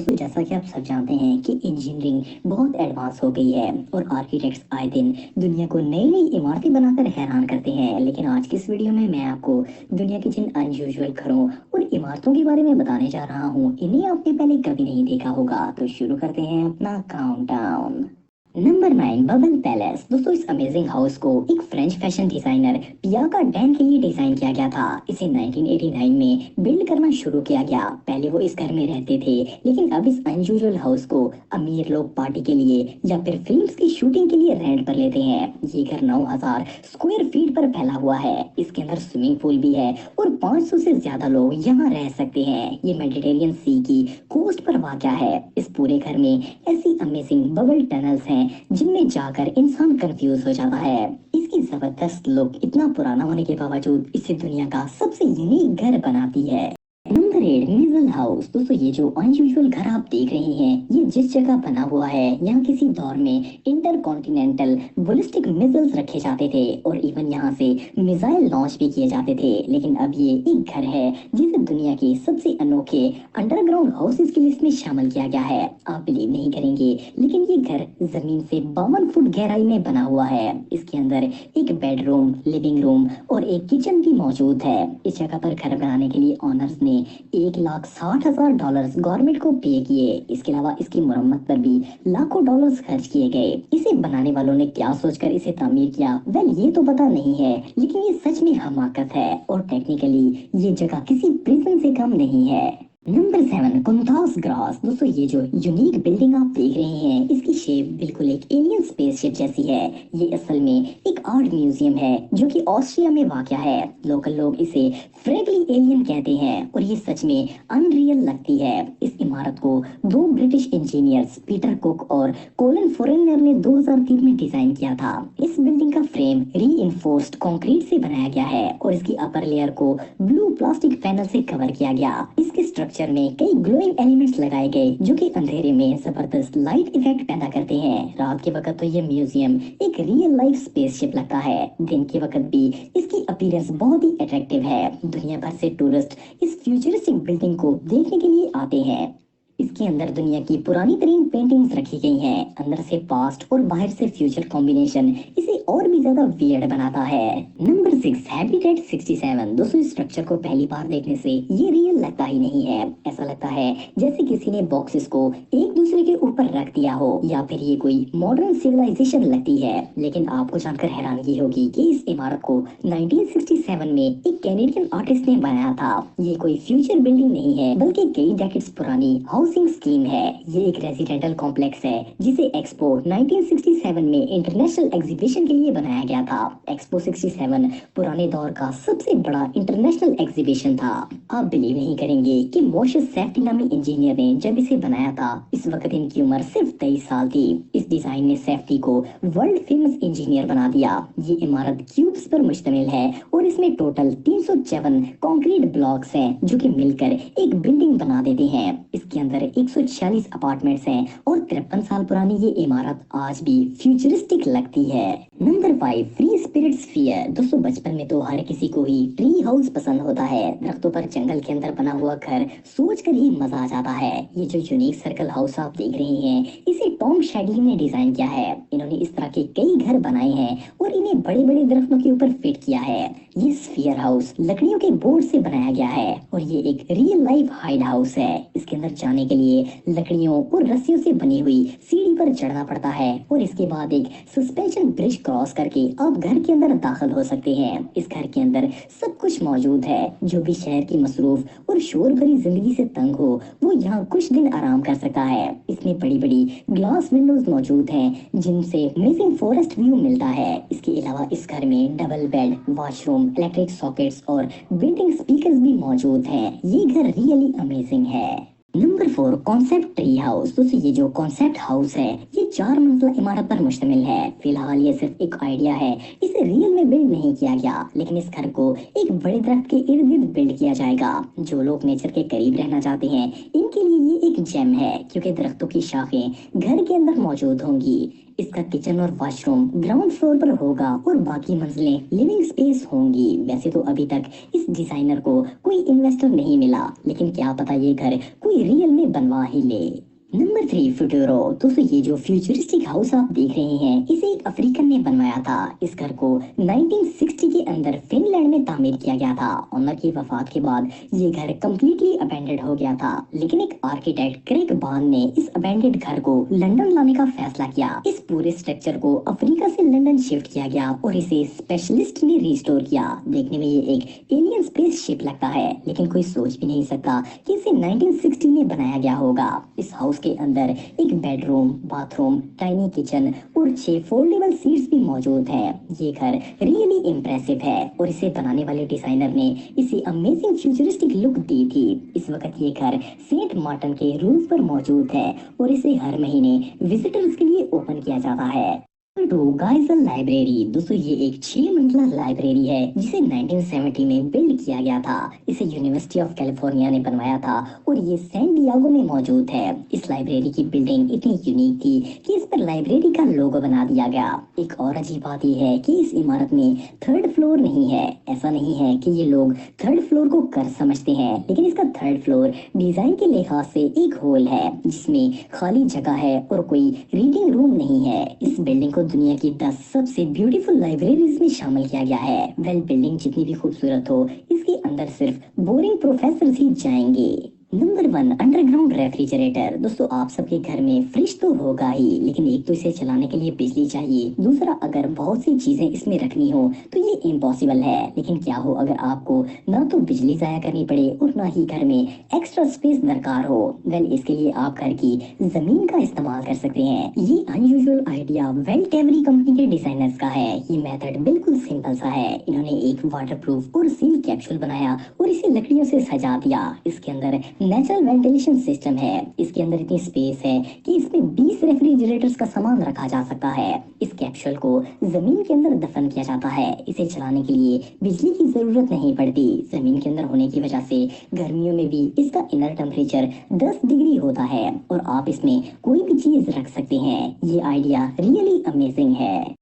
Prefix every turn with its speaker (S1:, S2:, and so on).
S1: तो जैसा कि आप सब जानते हैं कि इंजीनियरिंग बहुत एडवांस हो गई है और आर्किटेक्ट्स आए दिन दुनिया को नई नई इमारतें बनाकर हैरान करते हैं। लेकिन आज की इस वीडियो में मैं आपको दुनिया के जिन अनयूजुअल घरों और इमारतों के बारे में बताने जा रहा हूँ, इन्हें आपने पहले कभी नहीं देखा होगा। तो शुरू करते हैं अपना काउंटडाउन। Number 9, bubble palace. दोस्तों, इस अमेजिंग हाउस को एक फ्रेंच फैशन डिजाइनर पियाका डैन के लिए डिजाइन किया गया था। इसे 1989 में बिल्ड करना शुरू किया गया। पहले वो इस घर में रहते थे, लेकिन अब इस अनयूजुअल हाउस को अमीर लोग पार्टी के लिए या फिर फिल्म्स की शूटिंग के लिए रेंट पर लेते हैं। ये घर 9000 स्क्वायर फीट पर फैला हुआ है। इसके अंदर स्विमिंग पूल भी है और 500 से ज्यादा लोग यहाँ रह सकते हैं। ये मेडिटेरियन सी की कोस्ट पर वाक़या है। इस पूरे घर में ऐसी अमेजिंग बबल टनल्स हैं जिनमें जाकर इंसान कंफ्यूज हो जाता है। इसकी जबरदस्त लुक इतना पुराना होने के बावजूद इसे दुनिया का सबसे यूनिक घर बनाती है। Number 8, missile house. दोस्तों, ये जो अनयूजुअल घर आप देख रहे हैं, ये जिस जगह बना हुआ है, यहाँ किसी दौर में इंटरकॉन्टिनेंटल बैलिस्टिक मिसाइल्स रखे जाते थे और इवन यहाँ से मिसाइल लॉन्च भी किए जाते थे। लेकिन अब ये एक घर है जिसे दुनिया के सबसे अनोखे अंडरग्राउंड हाउसेस की लिस्ट में शामिल किया गया है। आप बिलीव नहीं करेंगे, लेकिन ये घर जमीन से 52 फुट गहराई में बना हुआ है। इसके अंदर एक बेडरूम, लिविंग रूम और एक किचन भी मौजूद है। इस जगह पर घर बनाने के लिए ऑनर्स ने $1,60,000 गवर्नमेंट को पे किए। इसके अलावा इसकी मरम्मत पर भी लाखों डॉलर्स खर्च किए गए। इसे बनाने वालों ने क्या सोचकर इसे तामीर किया, वेल ये तो पता नहीं है, लेकिन ये सच में हमाकत है और टेक्निकली ये जगह किसी प्रिजन से कम नहीं है। नंबर 7, कुंतास ग्रास। दोस्तों, ये जो यूनिक बिल्डिंग आप देख रहे हैं, इसकी शेप बिल्कुल एक एलियन स्पेसशिप जैसी है। ये असल में एक आर्ट म्यूजियम है जो कि ऑस्ट्रिया में वाक़या है। लोकल लोग इसे फ्रेगली एलियन कहते हैं और ये सच में अनरियल लगती है। इस इमारत को 2 ब्रिटिश इंजीनियर्स पीटर कुक और कोलिन फोरेनर ने 2003 में डिजाइन किया था। इस बिल्डिंग का फ्रेम रीइंफोर्स्ड कंक्रीट से बनाया गया है और इसकी अपर लेयर को ब्लू प्लास्टिक पैनल से कवर किया गया। इसके स्ट्रक्चर में कई ग्लोइंग एलिमेंट्स लगाए गए जो कि अंधेरे में जबरदस्त लाइट इफेक्ट पैदा करते हैं। रात के वक्त तो ये म्यूजियम एक रियल लाइफ स्पेसशिप लगता है। दिन के वक्त भी इसकी अपीयरेंस बहुत ही अट्रैक्टिव है। दुनिया भर से टूरिस्ट इस फ्यूचरिस्टिक बिल्डिंग को देखने के लिए आते हैं। इसके अंदर दुनिया की पुरानी तरीन पेंटिंग्स रखी गई हैं। अंदर से पास्ट और बाहर से फ्यूचर कॉम्बिनेशन इसे और भी ज्यादा वियर्ड बनाता है। Number 6, habitat 67। दोस्तों, इस स्ट्रक्चर को पहली बार देखने से ये रियल लगता ही नहीं है। ऐसा लगता है जैसे किसी ने बॉक्सेस को एक दूसरे के ऊपर रख दिया हो या फिर ये कोई मॉडर्न सिविलाइजेशन लगती है। लेकिन आपको जानकर हैरानगी होगी कि इस इमारत को 1967 में एक कैनेडियन आर्टिस्ट ने बनाया था। ये कोई फ्यूचर बिल्डिंग नहीं है, बल्कि कई डेकेड्स पुरानी हाउसिंग स्कीम है। ये एक रेजिडेंटल कॉम्प्लेक्स है जिसे एक्सपो 1967 में इंटरनेशनल एग्जीबिशन के लिए बनाया गया था। एक्सपो 67 पुराने दौर का सबसे बड़ा इंटरनेशनल एग्जीबिशन था। आप बिलीव नहीं करेंगे कि मोशस सेफ्टी नामी इंजीनियर ने जब इसे बनाया था, इस वक्त इनकी उम्र सिर्फ 23 साल थी। इस डिजाइन ने सेफ्टी को वर्ल्ड फेमस इंजीनियर बना दिया। ये इमारत क्यूब्स पर मुश्तमिल है और इसमें टोटल 354 कंक्रीट ब्लॉक्स हैं जो कि मिलकर एक बिल्डिंग बना देते हैं। इसके अंदर 146 अपार्टमेंट्स हैं और 53 साल पुरानी ये इमारत आज भी फ्यूचरिस्टिक लगती है। Number 5, free spirit sphere. दोस्तों, बचपन में तो हर किसी को ही ट्री हाउस पसंद होता है। दरख्तों पर जंगल के अंदर बना हुआ घर सोचकर ही मजा आ जाता है। ये जो यूनिक सर्कल हाउस आप देख रहे हैं, इसे टॉम शैडली ने डिजाइन किया है। इन्होंने इस तरह के कई घर बनाए हैं और इन्हें बड़े बड़े दरख्तों के ऊपर फिट किया है। ये स्फीयर हाउस लकड़ियों के बोर्ड से बनाया गया है और ये एक रियल लाइफ हाइड हाउस है। इसके अंदर जाने के लिए लकड़ियों और रस्सियों से बनी हुई सीढ़ी पर चढ़ना पड़ता है और इसके बाद एक सस्पेंशन ब्रिज क्रॉस करके आप घर के अंदर दाखिल हो सकते हैं। इस घर के अंदर सब कुछ मौजूद है। जो भी शहर की मसरूफ और शोर भरी जिंदगी से तंग हो, वो यहाँ कुछ दिन आराम कर सकता है। इसमें बड़ी बड़ी ग्लास विंडोज मौजूद हैं जिनसे अमेजिंग फॉरेस्ट व्यू मिलता है। इसके अलावा इस घर में double bed, washroom, electric sockets और बिल्डिंग स्पीकर्स भी मौजूद हैं। ये घर रियली अमेजिंग है। Number 4, concept tree house. दोस्तों, ये जो कॉन्सेप्ट हाउस है, ये 4 मंजिला इमारत पर मुश्तमिल है। फिलहाल ये सिर्फ एक आइडिया है, इसे रियल में बिल्ड नहीं किया गया, लेकिन इस घर को एक बड़े दरख्त के इर्द गिर्द बिल्ड किया जाएगा। जो लोग नेचर के करीब रहना चाहते हैं, इनके लिए ये एक जेम है, क्योंकि दरख्तों की शाखें घर के अंदर मौजूद होंगी। इसका किचन और वॉशरूम ग्राउंड फ्लोर पर होगा और बाकी मंजिलें लिविंग स्पेस होंगी। वैसे तो अभी तक इस डिजाइनर को कोई इन्वेस्टर नहीं मिला, लेकिन क्या पता ये घर कोई रियल में बनवा ही ले। नंबर 3, फ्यूटूरो। दोस्तों ये जो फ्यूचरिस्टिक हाउस आप देख रहे हैं, इसे एक अफ्रीकन ने बनवाया था। इस घर को 1960 के अंदर फिनलैंड में तामीर किया गया था। ओनर की वफात के बाद ये घर कंप्लीटली अबैंडेड हो गया था, लेकिन एक आर्किटेक्ट क्रेग बान ने इस अबैंडेड घर को लंदन लाने का फैसला किया। इस पूरे स्ट्रक्चर को अफ्रीका से लंदन शिफ्ट किया गया और इसे स्पेशलिस्ट ने रिस्टोर किया। देखने में ये एक एलियन स्पेसशिप लगता है, लेकिन कोई सोच भी नहीं सकता कि इसे 1960 में बनाया गया होगा। इस हाउस के अंदर एक बेडरूम, बाथरूम, टाइनी किचन और 6 फोल्डेबल सीट्स भी मौजूद हैं। ये घर रियली इम्प्रेसिव है और इसे बनाने वाले डिजाइनर ने इसे अमेजिंग फ्यूचरिस्टिक लुक दी थी। इस वक्त ये घर सेंट मार्टिन के रूफ पर मौजूद है और इसे हर महीने विजिटर्स के लिए ओपन किया जाता है। गाइजल लाइब्रेरी। दोस्तों ये एक 6 मंजिला लाइब्रेरी है जिसे 1970 में बिल्ड किया गया था। इसे यूनिवर्सिटी ऑफ कैलिफोर्निया ने बनवाया था और ये सैन डियागो में मौजूद है। इस लाइब्रेरी की बिल्डिंग इतनी यूनिक थी कि इस पर लाइब्रेरी का लोगो बना दिया गया। एक और अजीब बात यह है कि इस इमारत में 3rd फ्लोर नहीं है। ऐसा नहीं है कि ये लोग 3rd फ्लोर को कर समझते हैं, लेकिन इसका 3rd फ्लोर डिजाइन के लिहाज से एक होल है जिसमें खाली जगह है और कोई रीडिंग रूम नहीं है। इस बिल्डिंग को दुनिया की 10 सबसे ब्यूटीफुल लाइब्रेरीज में शामिल किया गया है। वेल, बिल्डिंग जितनी भी खूबसूरत हो, इसके अंदर सिर्फ बोरिंग प्रोफेसर ही जाएंगे। Number 1, underground refrigerator. दोस्तों आप सबके घर में फ्रिज तो होगा ही, लेकिन एक तो इसे चलाने के लिए बिजली चाहिए, दूसरा अगर बहुत सी चीजें इसमें रखनी हो तो ये इम्पॉसिबल है। लेकिन क्या हो अगर आपको ना तो बिजली जाया करनी पड़े और ना ही घर में एक्स्ट्रा स्पेस दरकार हो। वेल, इसके लिए आप घर की जमीन का इस्तेमाल कर सकते हैं। ये अनयूजुअल आइडिया वेल टेवरी कंपनी के डिजाइनर्स का है। ये मेथड बिल्कुल सिंपल सा है। इन्होंने एक वाटरप्रूफ और सील कैप्सूल बनाया और इसे लकड़ियों से सजा दिया। इसके अंदर नेचुरल वेंटिलेशन सिस्टम है। इसके अंदर इतनी स्पेस है कि इसमें 20 रेफ्रिजरेटर्स का सामान रखा जा सकता है। इस कैप्सूल को जमीन के अंदर दफन किया जाता है। इसे चलाने के लिए बिजली की जरूरत नहीं पड़ती। जमीन के अंदर होने की वजह से गर्मियों में भी इसका इनर टेम्परेचर 10 डिग्री होता है और आप इसमें कोई भी चीज रख सकते हैं। ये आइडिया रियली अमेजिंग है।